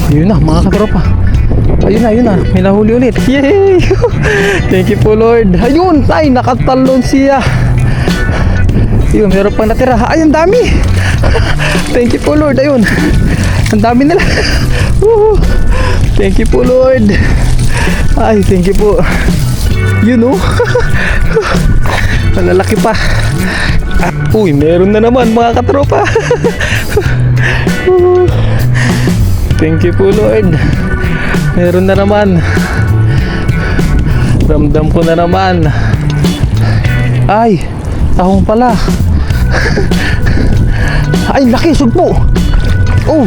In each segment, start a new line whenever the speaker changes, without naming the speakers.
Yun na mga katropa. Ayun na, may nahuli ulit. Yay! Thank you po Lord. Ayun, ay nakatalon siya. Ayun, meron pang natira. Ay, ang dami. Thank you po Lord. Ayun, ang dami nila. Thank you po Lord. Ay, thank you po. You know. Malalaki pa. Uy, meron na naman mga katropa. Thank you po Lord. Meron na naman. Ramdam ko na naman. Ay, tahong pala. Ay, laki, sugpo. Oh,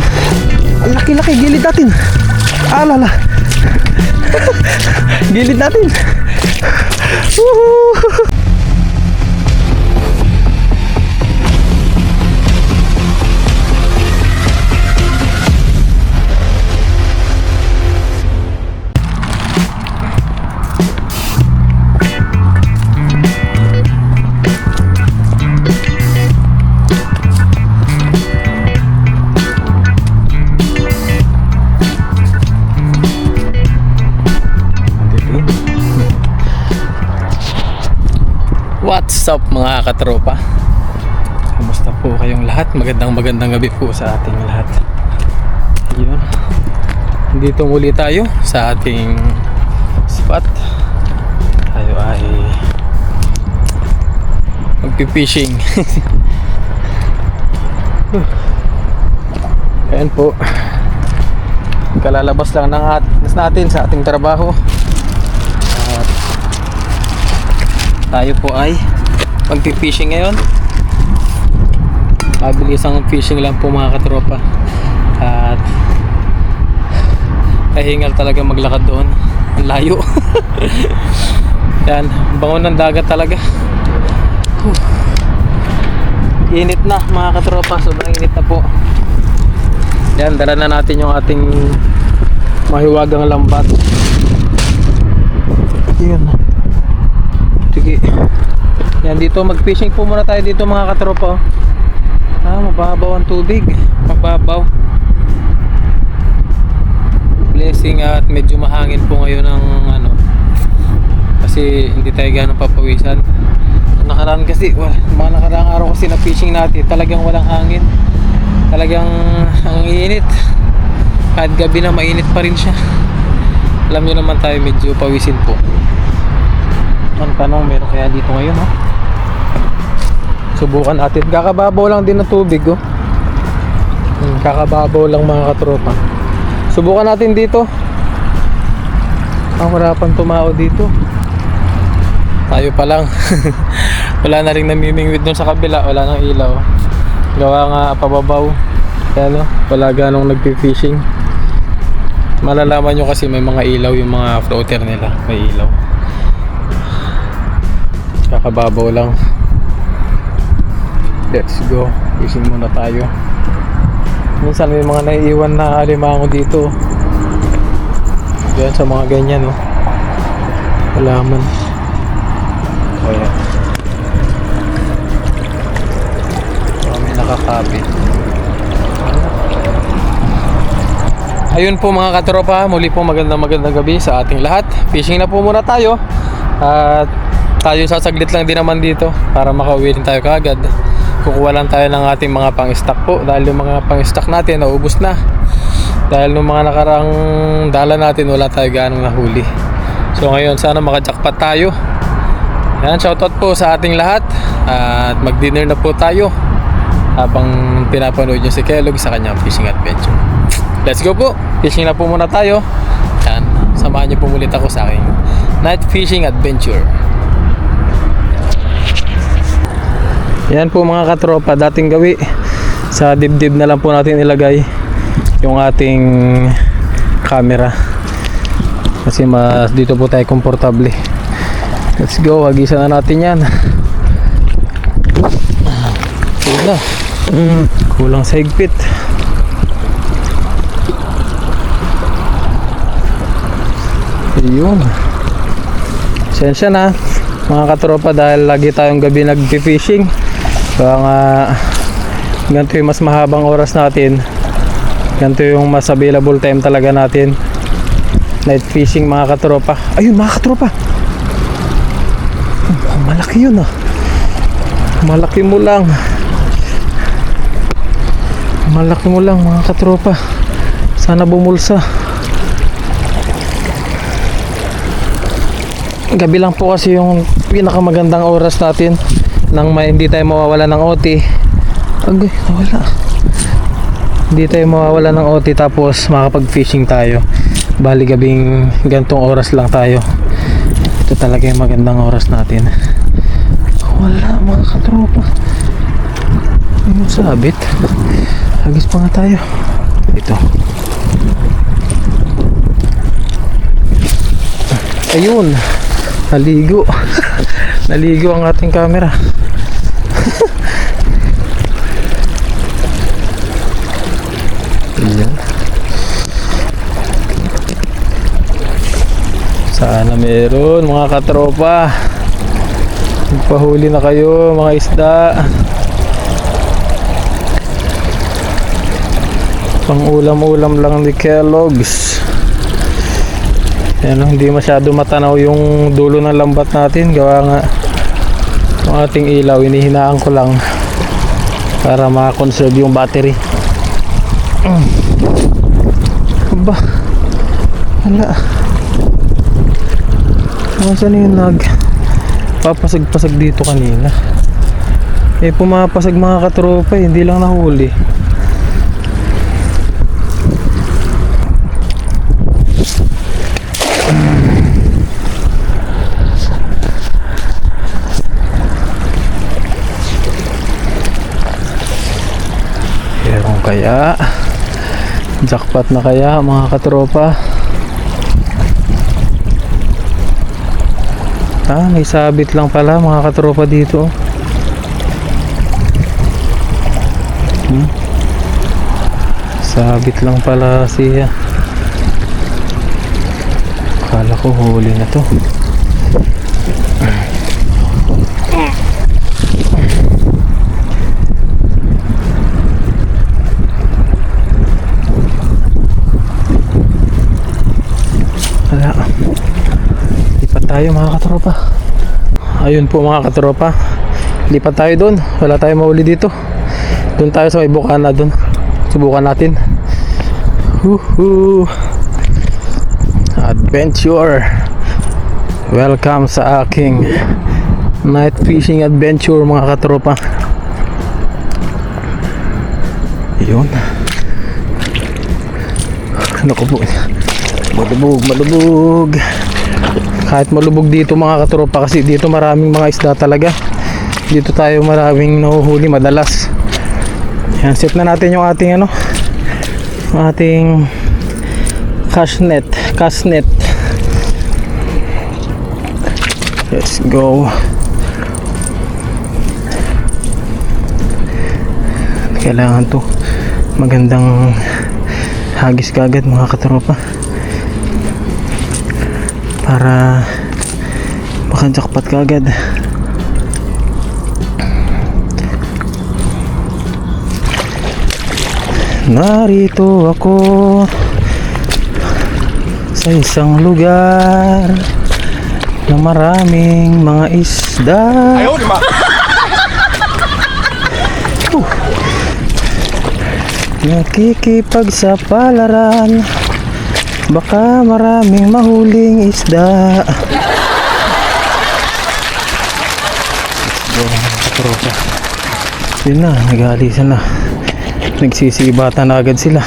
ang laki-laki, gilid natin. Alala. Gilid natin. Woohoo! What's up mga katropa? Kamusta po kayong lahat? Magandang gabi po sa ating lahat. Yun. Dito muli tayo sa ating spot. Tayo ay magpipishing. Ayan po. Kalalabas lang ng natin sa ating trabaho. Tayo po ay magpipishing ngayon. Mabilisang fishing lang po mga katropa. At kahingal talaga maglakad doon. Ang layo. Yan, bangon ng dagat talaga. Init na mga katropa. Sobrang init na po. Yan, dala na natin yung ating mahiwagang lambat. Yun. Sige. Yan, dito mag-fishing po muna tayo dito mga katropa. Mababaw ang tubig. Mababaw. Blessing at medyo mahangin po ngayon ang kasi hindi tayo ganang papawisan. Nakaraan kasi, mga nakaraang araw kasi na fishing natin, talagang walang hangin. Talagang ang init. Kahit gabi na mainit pa rin siya. Alam nyo naman tayo medyo pawisin po. Ang tanong, meron kaya dito ngayon subukan natin. Kakababaw lang din ng tubig kakababaw lang mga katropa. Subukan natin dito. Wala pang tumao dito. Tayo pa lang. Wala na rin namimingwid dun sa kabila. Wala nang ilaw. Gawa nga pababaw. Kaya wala ganong nagpi-fishing. Malalaman nyo kasi may mga ilaw yung mga floater nila. May ilaw. Kakababaw lang. Let's go. Fishing muna tayo. Minsan may mga naiiwan na alimango dito. Diyan sa mga ganyan halaman. Ayan. May nakakabit. Ayun po mga katropa, muli po magandang gabi sa ating lahat. Fishing na po muna tayo. At tayo sasaglit lang din naman dito para makauwi din tayo kaagad. Kukuha lang tayo ng ating mga pang-stock po dahil yung mga pang-stock natin naubos na. Dahil nung mga nakarang dala natin wala tayo ganong nahuli. So ngayon sana maka-jackpot tayo. Yan, shoutout po sa ating lahat. At mag-dinner na po tayo habang pinapanood nyo si Kellogg sa kanyang fishing adventure. Let's go po. Fishing na po muna tayo. Yan, samahan nyo po ulit ako sa aking night fishing adventure. Yan po mga katropa, dating gawi sa dibdib na lang po natin ilagay yung ating camera kasi mas dito po tayo komportable. Let's go, agisa na natin yan. Kulang sa higpit. Ayun, sensya na mga katropa dahil lagi tayong gabi nag-fishing. Kaya nga ganito yung mas mahabang oras natin Ganito yung mas available time talaga natin. Night fishing mga katropa. Ayun mga katropa. Malaki yun ah. Malaki mo lang. Malaki mo lang mga katropa. Sana bumulsa. Gabi lang po kasi yung pinakamagandang oras natin nang hindi tayo mawawala ng OT. Agay, nawala. Hindi tayo mawawala ng OT tapos makapag fishing tayo. Bali gabing gantong oras lang tayo. Ito talaga yung magandang oras natin. Wala mga katropa. Yung sabit. Hagis pa nga tayo. Ito. Ayun. Naligo. Naligo ang ating camera. Ayan. Sana meron mga katropa. Magpahuli na kayo mga isda. Pang ulam-ulam lang ni Kellogg's. Yan, hindi masyado matanaw yung dulo ng lambat natin. Gawa nga ang ating ilaw, inihinaan ko lang para ma-conserve yung battery. Ba? Wala. Saan yung papasag-pasag dito kanina? Eh pumapasag mga katropa eh, hindi lang nahuli. Ewan kaya. Jackpot na kaya mga katropa. May sabit lang pala mga katropa dito. Sabit lang pala siya. Akala ko huli na to. Wala. Lipat tayo mga katropa. Ayun po mga katropa. Lipat tayo doon. Wala tayong mahuli dito. Doon tayo sa may bukana doon. Subukan natin. Woohoo! Adventure. Welcome sa aking night fishing adventure mga katropa. Ayun. Ano ko po? Malubog. Kahit malubog dito mga katropa kasi dito maraming mga isda talaga. Dito tayo maraming nahuhuli madalas. Yan, set na natin yung ating ating cast net. Let's go. Kailangan to magandang hagis kagad mga katropa para makajakpat kagad. Narito ako sa isang lugar na maraming mga isda. Ayaw, di ba? Nakikipagsapalaran, baka maraming mahuling isda. Yun na, nag-aalisan na. Nagsisigibatan na agad sila.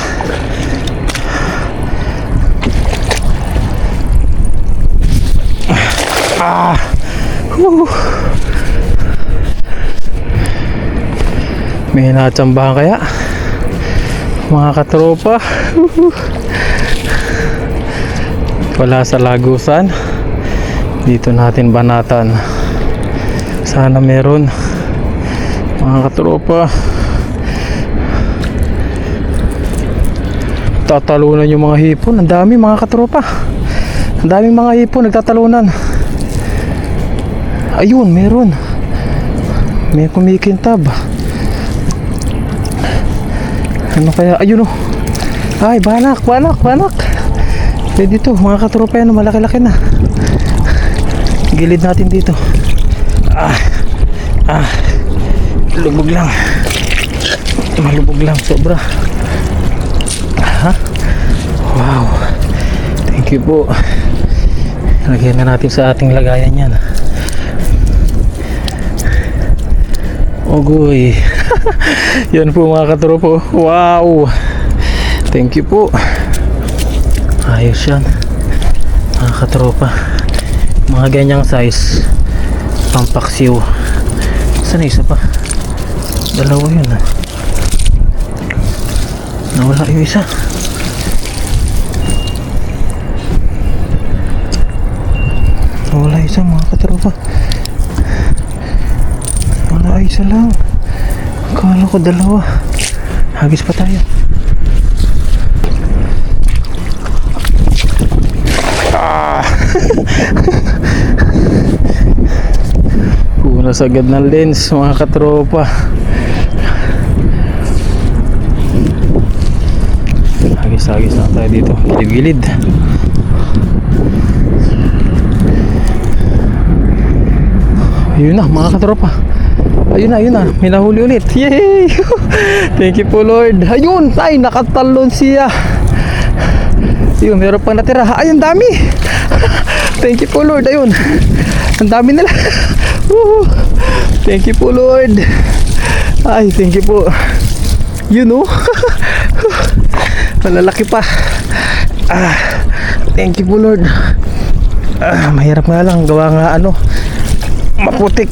May natsambahan kaya mga katropa. Wala sa lagusan. Dito natin banatan. Sana meron mga katropa. Tatalunan yung mga hipon. Ang dami mga katropa. Ang daming mga hipon nagtatalunan. Ayun, meron. May kumikintab. Ano kaya? Ayun oh. Ay, banak. Pwede to, mga katropa yan, malaki-laki na. Gilid natin dito. Lubog lang. Malubog lang, sobra. Wow. Thank you po. Lagyan na natin sa ating lagayan yan. Ogoy. Yan po mga katropa. Wow. Thank you po. Ayos yan mga katropa, mga ganyang size pampaksiw. Saan na isa pa? Dalawa yun nawala yung isa. Nawala isa mga katropa, wala isa lang. Akala ko dalawa. Hagis pa tayo. Punas agad ng lens mga katropa. Agis na tayo dito, gilid-gilid. Ayun na mga katropa, ayun na, may nahuli ulit. Yay! Thank you po Lord. Ayun, ay nakatalon siya. Ayun, meron pang natira. Ay, ang dami. Thank you po Lord. Ayun, ang dami nila. Thank you po Lord. Ay, thank you po. You know, malalaki pa. Thank you po Lord. Mahirap nga lang, gawa nga maputik.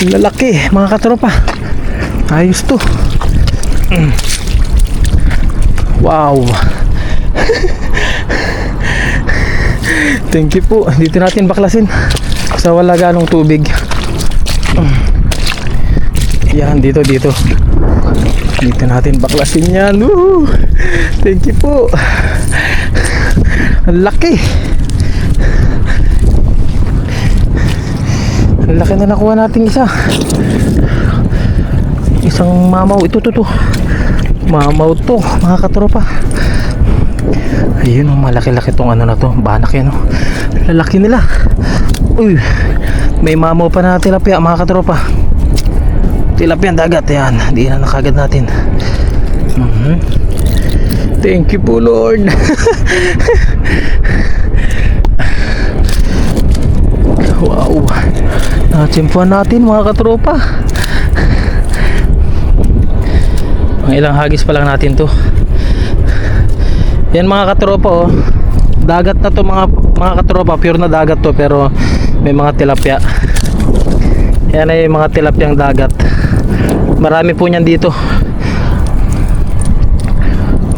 Lalaki mga katropa. Ayos to. Wow. Thank you po. Dito natin baklasin sa wala ganong tubig. Yan, dito natin baklasin yan. Thank you po. Ang laki. Ang laki na nakuha natin isa. Isang mamaw. Ito. Mamaw to mga katropa. Ayun, malaki-laki tong na to. Banak yan. Lalaki nila. Uy, may mamaw pa na tilapia mga katropa. Tilapia dagat yan. Di na nakagad natin. Thank you po Lord. Wow. Natsimpuan natin mga katropa. Ang ilang hagis pa lang natin to. Yan mga katropa dagat na to mga katropa, pure na dagat to, pero may mga tilapia. Yan ay mga tilapyang dagat. Marami po niyan dito.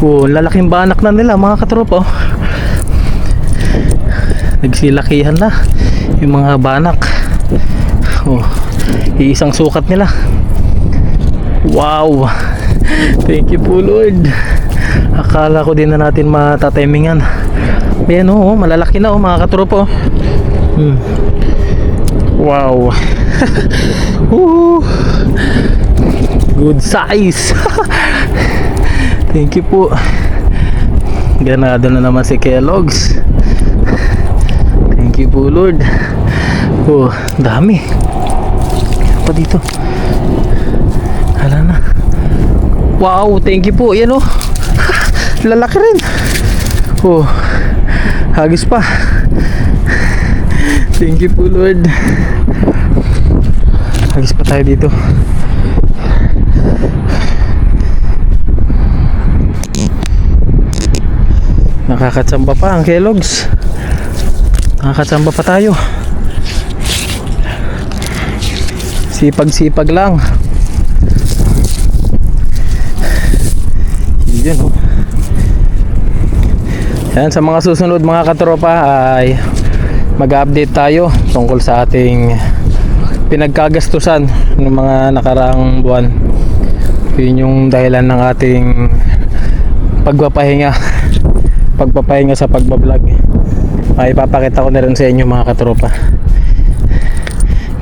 Lalaking banak na nila mga katropa. Nagsilakihan na yung mga banak. Iisang sukat nila. Wow. Thank you po Lord. Akala ko din na natin matatimingan. Ayan malalaki na mga katropa. Wow. Good size. Thank you po. Ganado na naman si Kellogg's. Thank you po Lord. Dami. Pa dito. Hala na. Wow, thank you po. Yan lalaki rin. Hagis pa. Thank you po Lord. Hagis pa tayo dito. Nakakatsamba pa ang Kellogg's. Nakakatsamba pa tayo. Sipag-sipag lang. Yan Yan, sa mga susunod mga katropa ay mag-update tayo tungkol sa ating pinagkagastusan ng mga nakaraang buwan. Yun yung dahilan ng ating pagpapahinga sa pagbablog. Ay ipapakita ko na rin sa inyo mga katropa.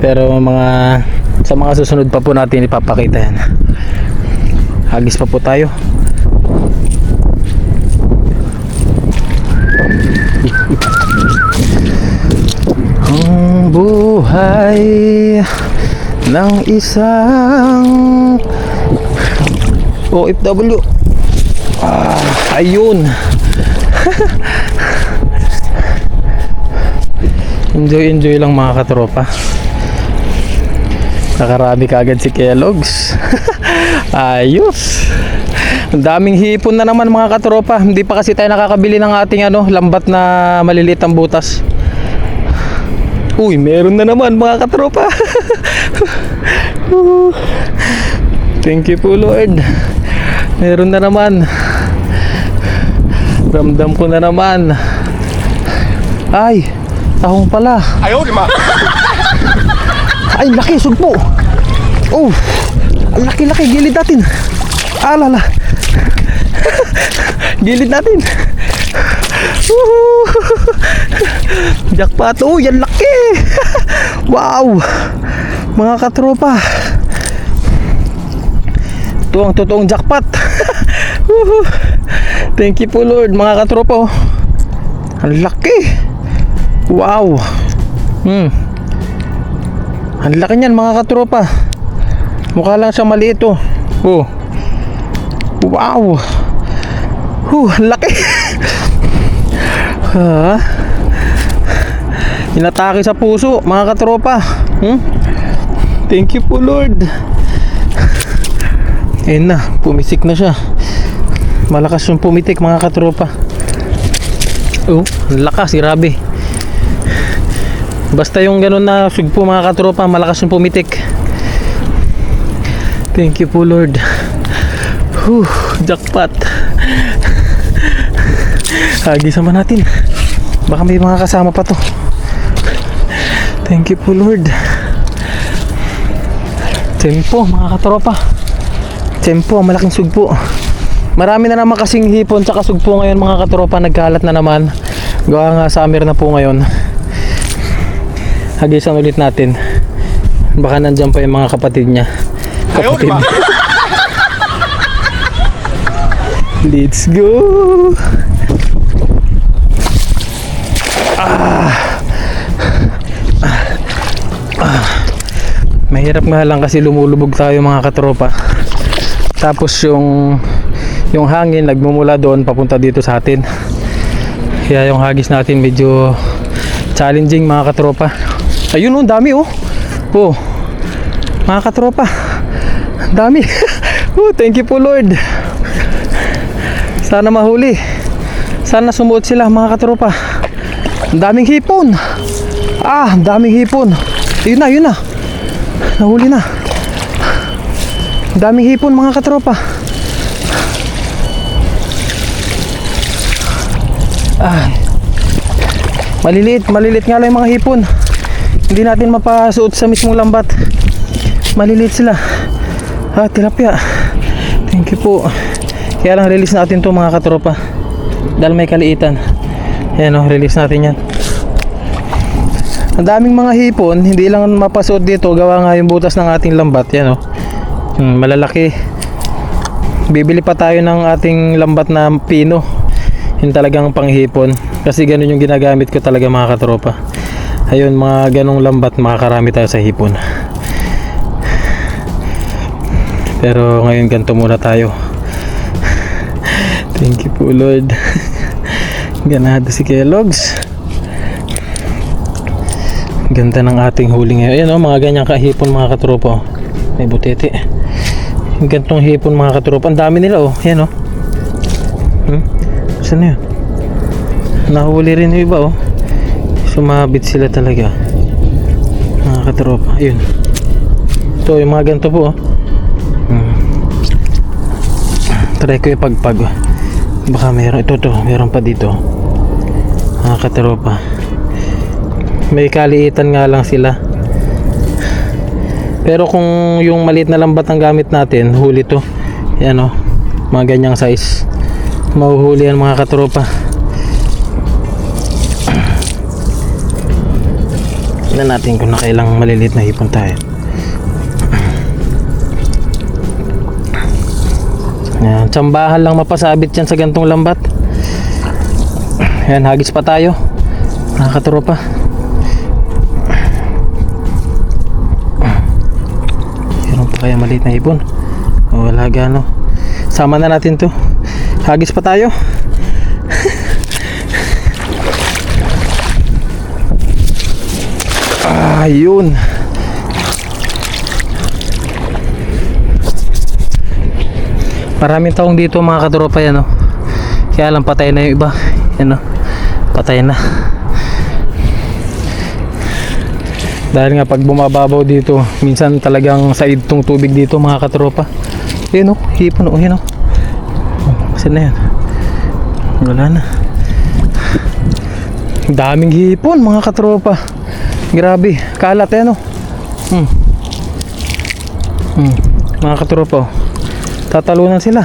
Pero sa mga susunod pa po natin ipapakita yan. Hagis pa po tayo. buhay ng isang OFW. Ayun. Enjoy lang mga katropa. Nakarami ka agad si Kellogg's. Ayos. Ang daming hipon na naman mga katropa. Hindi pa kasi tayo nakakabili ng ating lambat na maliliit ang butas. Uy, meron na naman mga katropa. Thank you po Lord. Meron na naman. Ramdam ko na naman. Ay, tahong pala.
Ayaw, di ma.
Ay, laki, sugpo. Oh, ang laki-laki, gilid natin. Alala. Gilid natin. Jackpot. Oh, yan laki. Wow. Mga katropa. Ito ang totoong jackpot. Thank you po Lord, mga katropa. Ang laki. Wow. Ang laki niyan mga katropa. Mukha lang siya maliit oh. Oh. Wow. Ang laki. Inatake sa puso mga katropa. Thank you po Lord. Ayun na, pumisik na siya. Malakas yung pumitik mga katropa. Oh, ang lakas, grabe. Basta yung ganun na sugpo mga katropa, malakas yung pumitik. Thank you po Lord. Jackpot. Hagi sama natin. Baka may mga kasama pa to. Thank you po Lord. Tempo mga katropa. Tempo, malaking sugpo. Marami na naman kasing hipon tsaka sugpo ngayon mga katropa. Nagkalat na naman. Gawa nga summer na po ngayon. Hagisan ulit natin. Baka nandyan pa yung mga kapatid niya. Kapatid. Let's go. Mahirap nga lang kasi lumulubog tayo mga katropa. Tapos yung hangin nagmumula doon papunta dito sa atin. Kaya yung hagis natin medyo challenging mga katropa. Ayun oh, dami oh. Oh. Mga katropa. Dami. Oh, thank you po Lord. Sana mahuli. Sana sumuot sila mga katropa. Ang daming hipon. Ang daming hipon. Yun na. Nahuli na. Ang daming hipon mga katropa. Maliliit nga lang yung mga hipon. Hindi natin mapasuot sa mismong lambat. Maliliit sila. Tilapia. Thank you po. Kaya lang release natin to mga katropa. Dahil may kaliitan. Ayan o, release natin yan. Ang daming mga hipon. Hindi lang mapasuot dito. Gawa nga yung butas ng ating lambat. Yan o. Malalaki. Bibili pa tayo ng ating lambat na pino. Yung talagang panghipon. Kasi ganun yung ginagamit ko talaga mga katropa. Ayun, mga ganong lambat, makakarami tayo sa hipon. Pero ngayon ganito muna tayo. Thank you po Lord. Ganado si Kellogg's. Ganda ng ating huli ngayon. Ayan o, mga ganyang kahipon mga katropa. May butete. Gantong hipon mga katropa. Ang dami nila o. Ayan o. Saan na yun? Nahuli rin yung iba o. Sumabit sila talaga mga katropa. Ayun. Ito yung mga ganito po o. Try ko yung pagpag. Baka mayroon. Ito mayroon pa dito mga katropa. May kaliitan nga lang sila. Pero kung yung maliit na lambat ang gamit natin, huli to. Yan o, mga ganyang size. Mahuhuli yan mga katropa. Tignan natin kung nakailang maliliit na hipon tayo. Yan, tsambahan lang mapasabit yan sa gantong lambat. Yan, hagis pa tayo mga katropa. kaya maliit na hipon. Wala gano. Sama na natin to. Hagis pa tayo. Ayun. Maraming taong dito mga katropa yan, oh. Kaya lang patay na yung iba. Yan, oh. Patay na. Dahil nga pag bumababaw dito, minsan talagang said tong tubig dito mga katropa. Ayun, oh, hipon, oh, yun, oh. Saan na yan? Wala na. Daming hipon mga katropa. Grabe, kalat yan, oh. Mga katropa, oh. Tatalunan sila.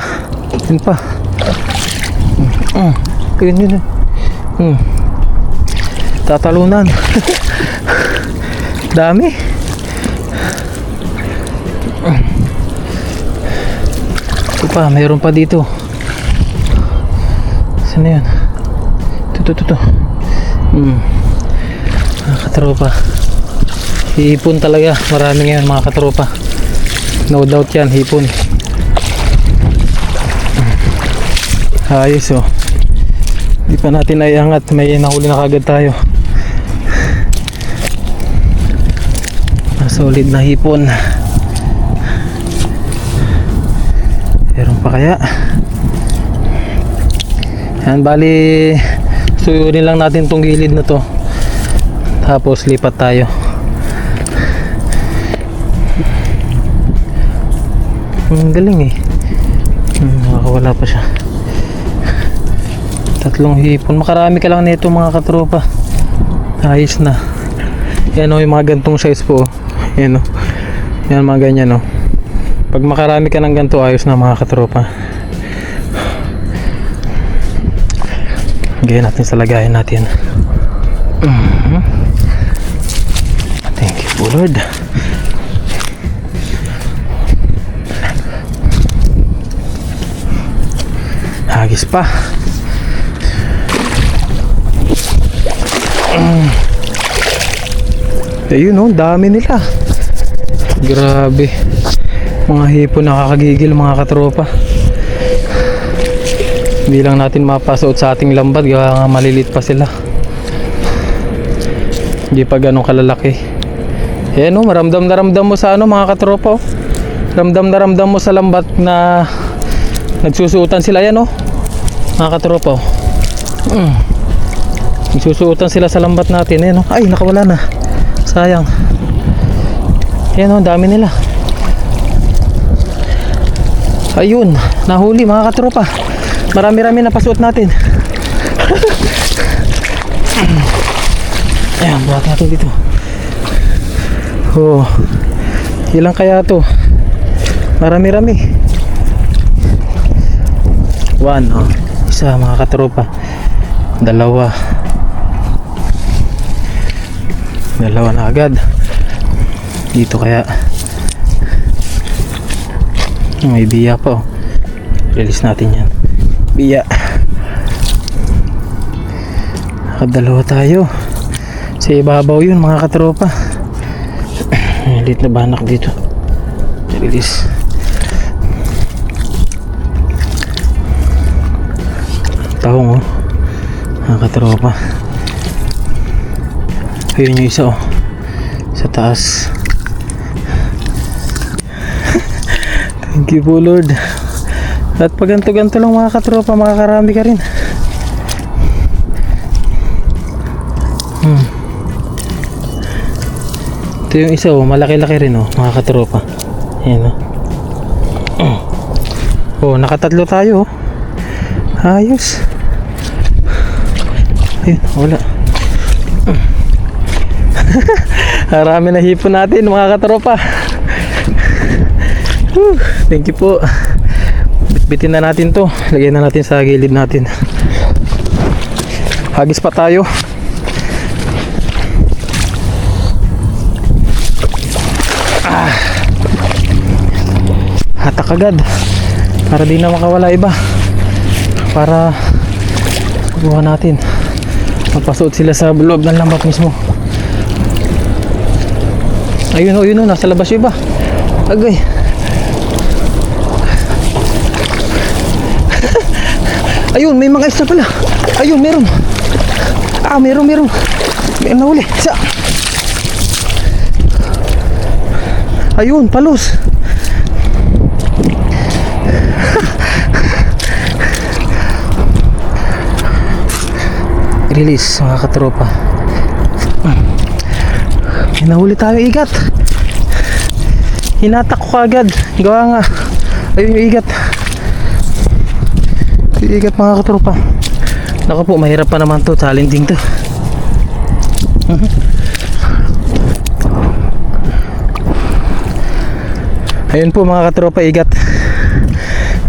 Yun pa. Yun. Tatalunan. Dami. Ito pa, mayroon pa dito. Saan na yan? Ito. Mga katropa. Hipon talaga. Marami ngayon mga katropa. No doubt yan, hipon. Ayos, oh. Hindi pa natin naiangat. May nahuli na kagad tayo. Solid na hipon. Meron pa kaya? Yan, bali suyurin lang natin tong gilid na to. Tapos lipat tayo. Ang galing, eh. Makakawala pa siya. 3 hipon. Makarami ka lang nito mga katropa. Ayos na. Yan, oh, yung mga gantong size po, oh. Yan, oh. Yan, mga ganyan, oh. Pag makarami ka ng ganito, ayos na mga katropa. Gaya natin sa lagayan natin. Thank you po, Lord. Hagis pa. Ayun, oh, dami nila. Grabe. Mga hipon nakakagigil mga katropa. Hindi lang natin mapasuot sa ating lambat, kaya nga malilit pa sila. Hindi pa ganun kalalaki. Ayan, oh, maramdam na ramdam mo sa ano mga katropa, oh. Ramdam na ramdam mo sa lambat na nagsusuotan sila, yan, oh. Mga katropa, oh. Nagsusuotan sila sa lambat natin, ayan, oh. Ay, nakawala na. Sayang. Ayan, oh, dami nila. Ayun, nahuli mga katropa. Marami-rami na pasuot natin. Ayan, buhat natin dito. Oh, ilang kaya to? Marami-rami. 1, oh. Isa mga katropa. 2. 2 na agad. Dito kaya may biya pa, oh. Release natin yan. Biya. 2 tayo. Sa ibabaw yun mga katropa. Lit na banak dito. Release. Tahong, oh. Mga katropa. Ayun yung isa, oh. Sa taas. Thank you po, Lord. At pag ganto-ganto lang mga katropa, makakarami ka rin. Ito yung isa, oh. Malaki-laki rin, oh, mga katropa. Ayan, oh. Oh, nakatatlo tayo, oh. Ayos. Ayun, wala. Marami na hipon natin mga katropa. Thank you po. Bitbitin na natin to. Lagyan na natin sa gilid natin. Hagis pa tayo. Hatak agad para di na makawala iba. Para buha natin. Magpasuot sila sa loob ng lambat mismo. Ayun, oh, yun, oh, nasa labas yung iba. Agay.
Ayun, may mga isda pala. Ayun, meron. Meron. May nahuli. Isa. Ayun, palos. Release mga katropa. May nahuli tayo igat. Hinatak ko agad. Gawa nga. Ayun yung igat. Yung igat mga katropa. Naku po, mahirap pa naman to. Challenging to. Ayun po mga katropa, igat.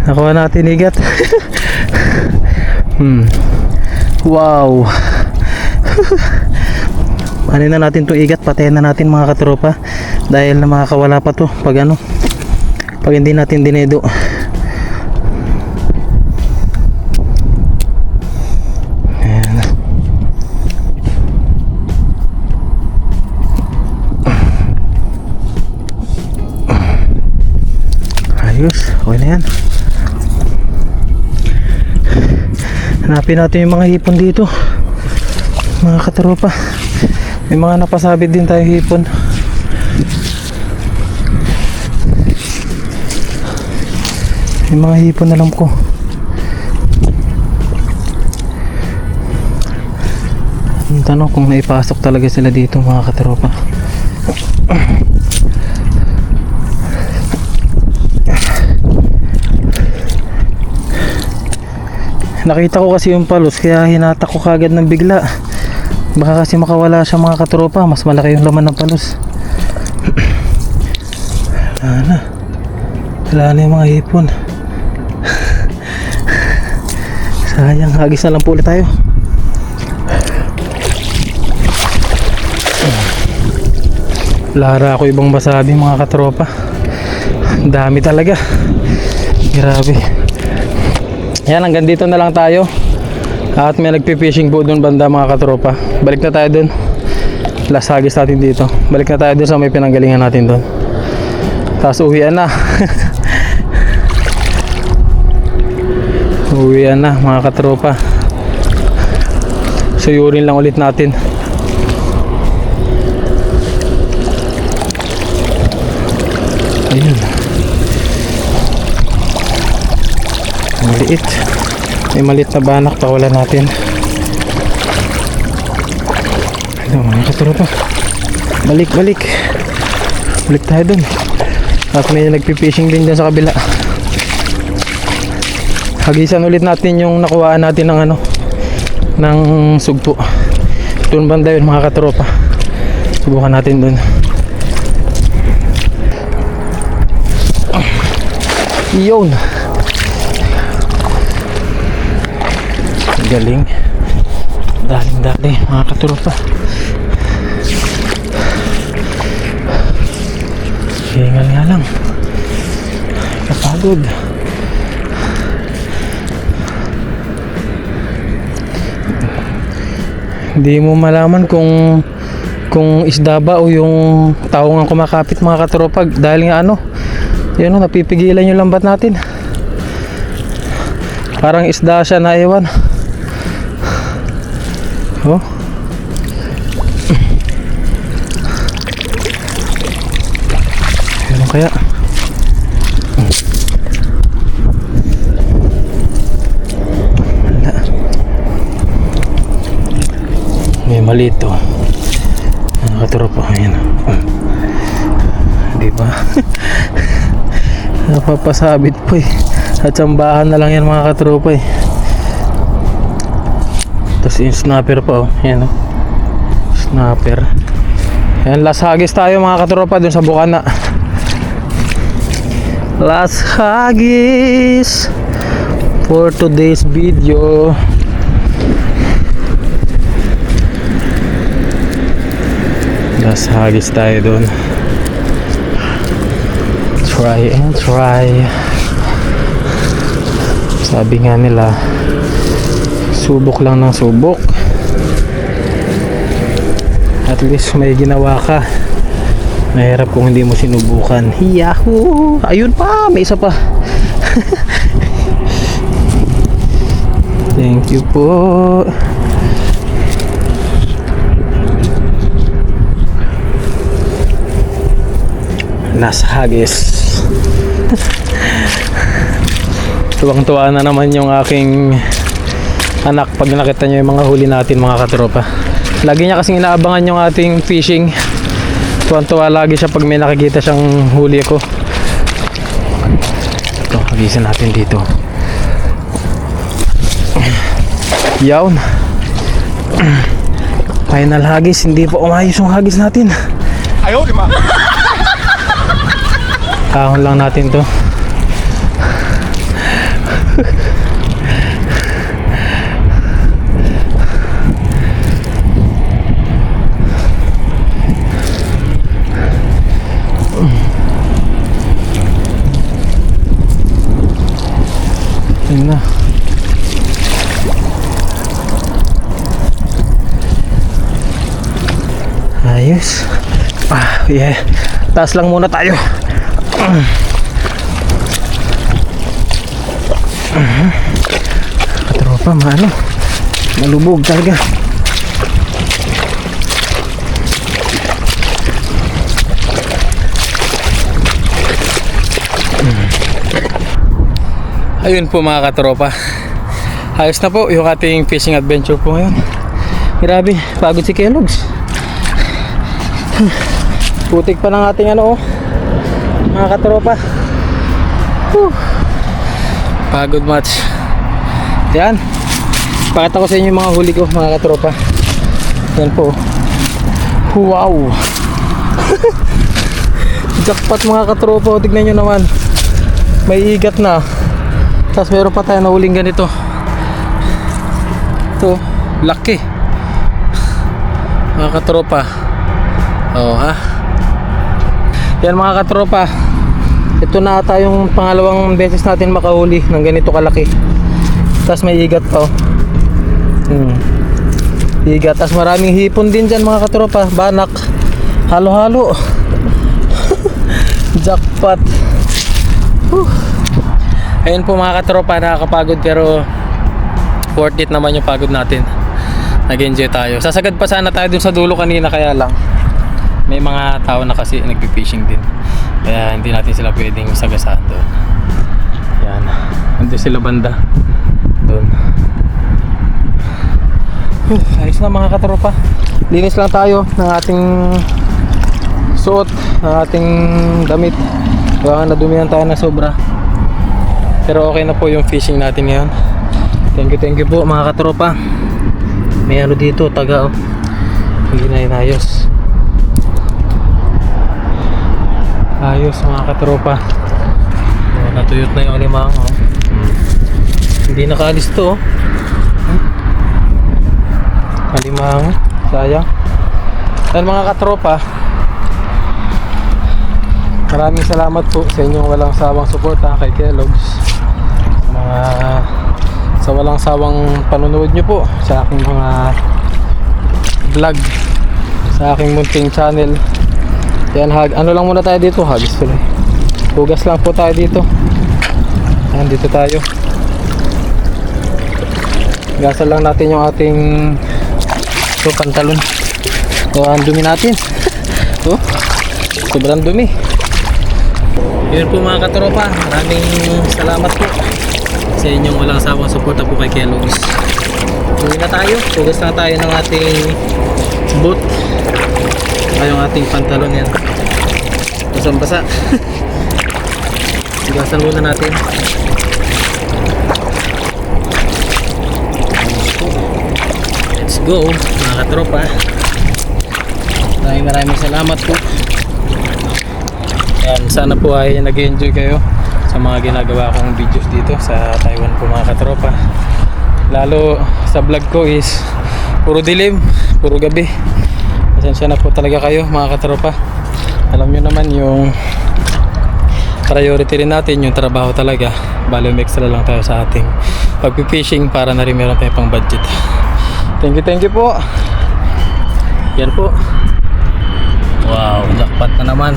Nakuha natin igat. Wow. Ano na natin to igat, patayin na natin mga katropa. Dahil na makakawala pa to pag pag hindi natin dinedo. Ayan. Ayos, okay na yan. Hanapin natin yung mga hipon dito mga katropa. May mga napasabit din tayo hipon. May mga hipon alam ko. Ang tanong kung naipasok talaga sila dito mga katropa. Nakita ko kasi yung palos kaya hinatak ko kagad ng bigla. Baka kasi makawala siya mga katropa. Mas malaki yung laman ng palos. Wala na yung mga hipon. Sayang, hagis na lang po ulit tayo. Lara ako ibang masabi mga katropa. Dami talaga. Grabe. Yan, hanggang dito na lang tayo. At may nagpi-fishing po doon banda mga katropa. Balik na tayo doon. Last hagis natin dito. Balik na tayo doon sa may pinanggalingan natin doon. Tapos uwian na. Uwian na mga katropa. Suyurin lang ulit natin. Ayun. Maliit. May maliit na banak pa wala natin. Ayun mga katropa. Balik. Balik tayo dun. At may nagpipishing din dyan sa kabila. Hagisan ulit natin yung nakuhaan natin ng ng sugpo. Doon banda yun mga katropa. Subukan natin dun. Yun. Galing. Daling mga katropa. Hingal nga lang. Kapagod. Hindi mo malaman kung isda ba o yung tao nga kumakapit mga katropa. Dahil nga yun napipigilan yung lambat natin. Parang isda siya na iwan. Oh. Ano kaya? Wala. May maliit to. Nakaturo ayan. Diba? Napapasabit po eh. At sambahan na lang yan mga katropa eh. Tapos yung snapper pa yan snapper. Yan, last hagis tayo mga katropa dun sa Bukana. Last hagis for today's video. Last hagis tayo dun. Try and try. Sabi nga nila, subok lang ng subok. At least may ginawa ka. Mahirap kung hindi mo sinubukan. Yahoo! Ayun pa, may isa pa. you po. Nasa hagis. Tuwang-tuwa na naman yung aking anak pag nakita nyo yung mga huli natin mga katropa. Lagi niya kasing inaabangan yung ating fishing. Tuwang-tuwa lagi siya pag may nakikita siyang huli ko. Ito, hagisan natin dito. Yawn. Final hagis, hindi pa umayos yung hagis natin.
Ayaw, di ba?
Ahon lang natin to. Yun na. Ayos. Yeah. Taas lang muna tayo. Katropa, malubog talaga.
Ayun po mga katropa. Ayos na po yung ating fishing adventure po ngayon.
Grabe, pagod si Kellogg's. Putik pa ng ating mga katropa.
Pagod much.
Yan. Pakita ko sa inyo yung mga huli ko mga katropa. Yan po. Wow. Jackpot mga katropa. Tignan nyo naman. May igat na. Tapos meron pa tayo na huling ganito.
Ito, laki. Mga katropa. Oh ha.
Yan mga katropa. Ito na ata yung pangalawang beses natin makahuli ng ganito kalaki. Tapos may igat pa. Igat. Tapos maraming hipon din dyan mga katropa. Banak. Halo-halo. Jackpot.
Ayun po mga katropa, nakakapagod pero worth it naman yung pagod natin. Nag-enjoy tayo. Sasagad pa sana tayo dun sa dulo kanina, kaya lang may mga tao na kasi nagpi-fishing din. Kaya hindi natin sila pwedeng sagasaan doon. Yan. Nandun sila banda. Doon.
Ayos na mga katropa. Linis lang tayo ng ating suot, ng ating damit. Kaya nadumihan tayo na sobra.
Pero okay na po yung fishing natin ngayon.
Thank you po mga katropa. May dito, taga hindi na inayos. Ayos mga katropa.
Natuyot na yung alimang.
Hindi nakaalis to. Alimang, sayang. Dahil mga katropa, maraming salamat po sa inyong walang sawang suporta kay Kellogg's. Sa walang sawang panonood nyo po sa aking mga vlog, sa aking munting channel. Yan, ano lang muna tayo dito, hagis tuloy. Hugas lang po tayo dito. Yan, dito tayo. Gasan lang natin yung ating pantalon. Ang dumi natin. Sobrang dumi.
Yun po mga katropa, maraming salamat po sa inyong walang sawang suporta po kay Kellogg's. Uwi na tayo, hugas na tayo ng ating boot ay yung ating pantalon. Yan, basang basa. Hugasan muna natin. Let's go mga katropa. Maraming salamat po. Yan, sana po ay nag-enjoy kayo sa mga ginagawa kong videos dito sa Taiwan po mga katropa. Lalo sa vlog ko is puro dilim, puro gabi. Pasensya na po talaga kayo mga katropa. Alam nyo naman yung priority rin natin yung trabaho talaga. Bali extra lang tayo sa ating pag-fishing para na rin meron tayong pang budget.
Thank you po.
Yan po. Wow, jackpot na naman.